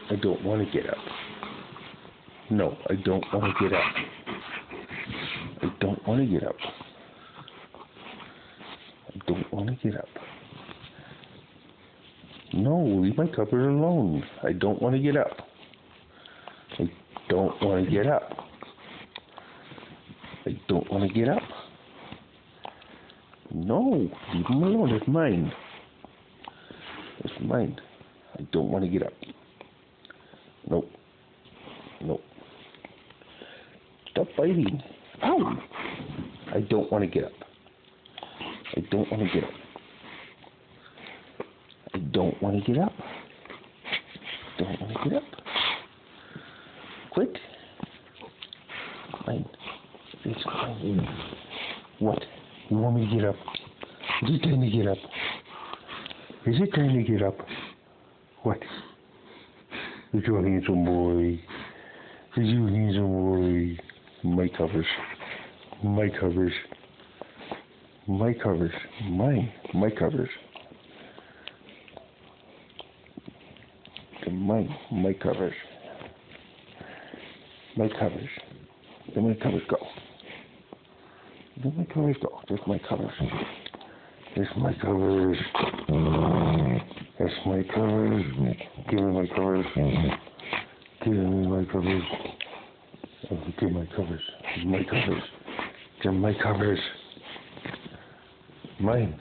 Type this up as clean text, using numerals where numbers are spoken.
I don't want to get up. No, I don't want to get up. I don't want to get up. I don't want to get up. No, leave my cupboard alone. I don't want to get up. I don't want to get up. I don't want to get up. No, leave him alone. It's mine. It's mine. I don't want to get up. Nope. Nope. Stop biting. Ow! I don't want to get up. I don't want to get up. I don't want to get up. Don't want to get up. Quit. Fine. It's fine. What? You want me to get up? Is it time to get up? Is it time to get up? What? Is your handsome boy? Is you handsome boy? My covers. My covers. My covers. Mine. My covers. Mine. My covers. My covers. Where my covers go? Where my covers go? There's my covers. There's my covers. That's my covers. Give me my covers. Give me my covers. Give my covers. My covers. They're my covers. Mine.